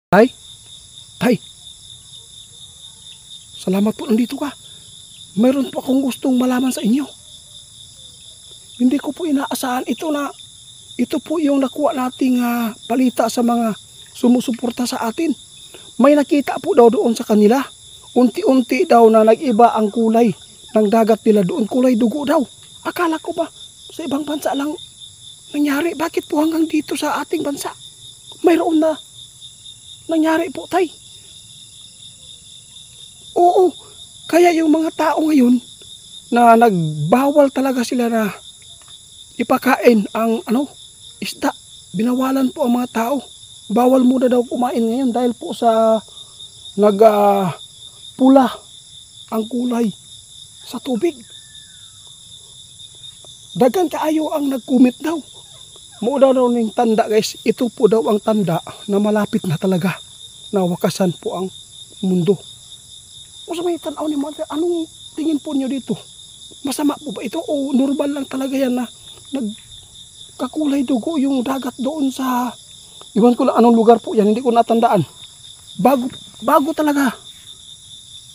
Tay, tay, salamat po nandito ka. Mayroon po akong gustong malaman sa inyo. Hindi ko po inaasahan ito po yung nakuha nating balita sa mga sumusuporta sa atin. May nakita po daw doon sa kanila. Unti-unti daw na nag-iba ang kulay ng dagat nila doon. Kulay dugo daw. Akala ko ba sa ibang bansa lang nangyari? Bakit po hanggang dito sa ating bansa mayroon na nangyari po, tay? Oo, kaya yung mga tao ngayon na nagbawal talaga sila na ipakain ang isda. Binawalan po ang mga tao. Bawal muna daw kumain ngayon dahil po sa pula ang kulay sa tubig. Dagan kaayo ang nag-comment daw. Mo daw ning tanda, guys. Ito po daw ang tanda na malapit na talaga na wakasan po ang mundo. O sa may tanaw ni mga, anong tingin po nyo dito? Masama po ba ito o normal lang talaga yan na nagkakulay dugo yung dagat doon sa, iwan ko lang anong lugar po yan, hindi ko natandaan. Bago talaga.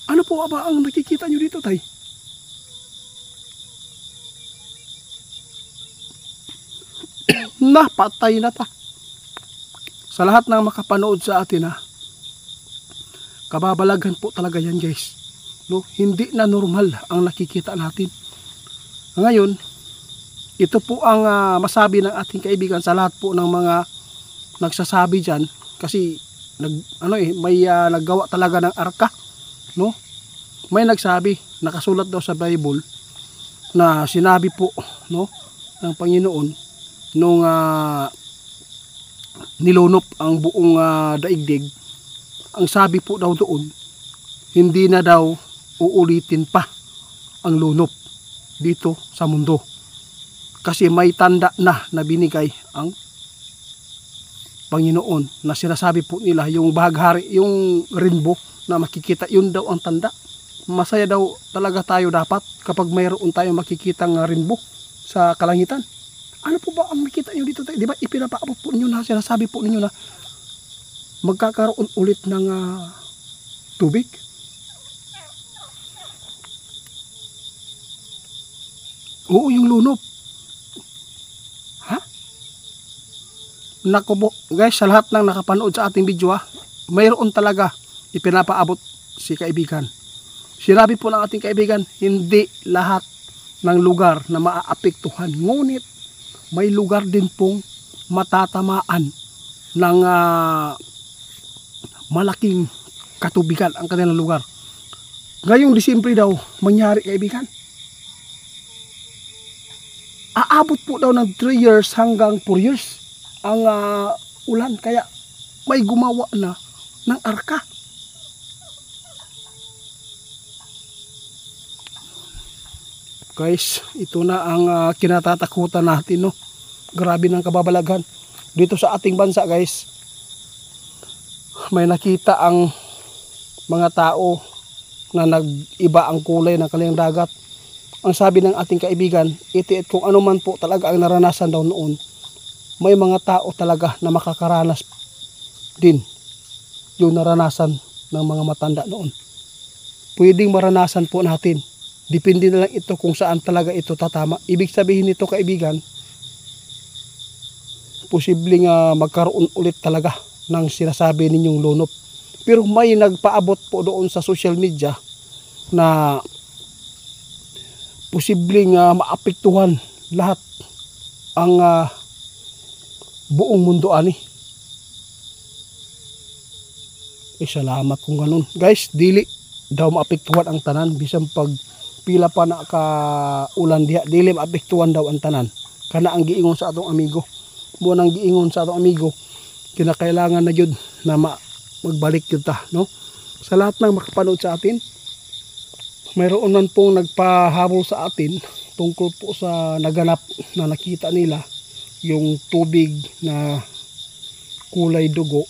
Ano po ba ang nakikita nyo dito, tay? Napatay na ta. Sa lahat ng makapanood sa atin, kababalaghan po talaga yan, guys. No? Hindi na normal ang nakikita natin. Ngayon, ito po ang masabi ng ating kaibigan sa lahat po ng mga nagsasabi dyan. Kasi may naggawa talaga ng arka. No? May nagsabi, nakasulat daw sa Bible na sinabi po, no, ng Panginoon nung nilunop ang buong daigdig. Ang sabi po daw doon, hindi na daw uulitin pa ang lunop dito sa mundo. Kasi may tanda na binigay ang Panginoon na sinasabi po nila, yung bahaghari, yung rainbow na makikita, yun daw ang tanda. Masaya daw talaga tayo dapat kapag mayroon tayong makikitang rainbow sa kalangitan. Ano po ba ang makita nyo dito? Di ba ipinapaabot po ninyo na, sinasabi po ninyo na magkakaroon ulit ng tubig? Oo, yung lunop. Ha? Naku po, guys, sa lahat ng nakapanood sa ating video, mayroon talaga ipinapaabot si kaibigan. Sinabi po ng ating kaibigan, hindi lahat ng lugar na maaapektuhan. Ngunit, may lugar din pong matatamaan ng malaking katubigan ang kanilang lugar. Ngayong Disyembre daw, mangyari, kaibigan. Aabot po daw ng 3 years hanggang 4 years ang ulan. Kaya may gumawa na ng arka. Guys, ito na ang kinatatakutan natin, no? Grabe ng kababalaghan. Dito sa ating bansa, guys, may nakita ang mga tao na nag-iba ang kulay ng kanilang dagat. Ang sabi ng ating kaibigan, itiit kung ano man po talaga ang naranasan daw noon, may mga tao talaga na makakaranas din yung naranasan ng mga matanda noon. Pwedeng maranasan po natin. Depende na lang ito kung saan talaga ito tatama. Ibig sabihin nito, kaibigan, posibleng magkaroon ulit talaga ng sinasabi ninyong lunop. Pero may nagpaabot po doon sa social media na posibleng maapektuhan lahat ang buong mundo ani. Salamat kung ganun. Guys, dili daw maapektuhan ang tanan. Bisan pag pila pa na ka ulan diha, dili maapektuhan daw ang tanan. Kana ang giingon sa atong amigo. Mo nang giingon sa atong amigo, kinakailangan na jud na magbalik jud ta, no? Sa lahat ng makapanood sa atin, mayroon man pong nagpahabol sa atin tungkol po sa naganap na nakita nila yung tubig na kulay dugo.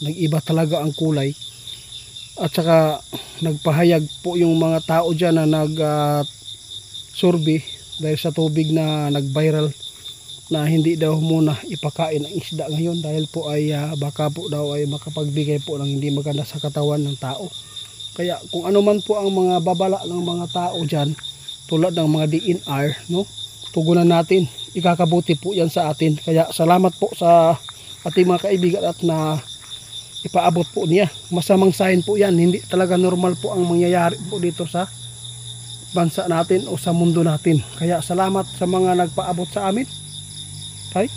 Nag-iba talaga ang kulay. At saka nagpahayag po yung mga tao dyan na nag-survey dahil sa tubig na nag-viral na hindi daw muna ipakain ang isda ngayon dahil po ay baka po daw ay makapagbigay po ng hindi maganda sa katawan ng tao. Kaya kung ano man po ang mga babala ng mga tao dyan, tulad ng mga DNR, no, tugunan natin, ikakabuti po yan sa atin. Kaya salamat po sa ating mga kaibigan at na ipaabot po niya. Masamang sign po yan, hindi talaga normal po ang mangyayari po dito sa bansa natin o sa mundo natin. Kaya salamat sa mga nagpaabot sa amin. Okay?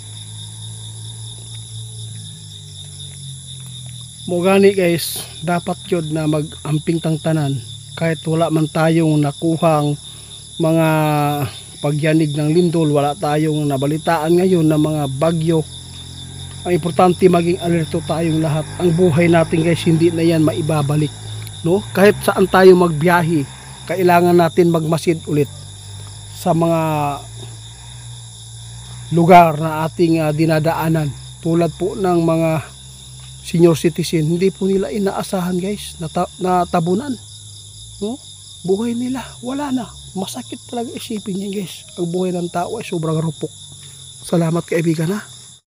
Mo gani guys, dapat yun na mag-amping tang tanan kahit wala man tayong nakuhang mga pagyanig ng lindol, wala tayong nabalitaan ngayon ng mga bagyo. Ang importante maging alerto tayong lahat. Ang buhay natin guys, hindi na yan maibabalik, no? Kahit saan tayo magbiyahe, kailangan natin magmasid ulit sa mga lugar na ating dinadaanan. Tulad po ng mga senior citizen, hindi po nila inaasahan guys na tabunan, no? Buhay nila wala na. Masakit talaga isipin niya guys, ang buhay ng tao ay sobrang rupok. Salamat kaibigan ha.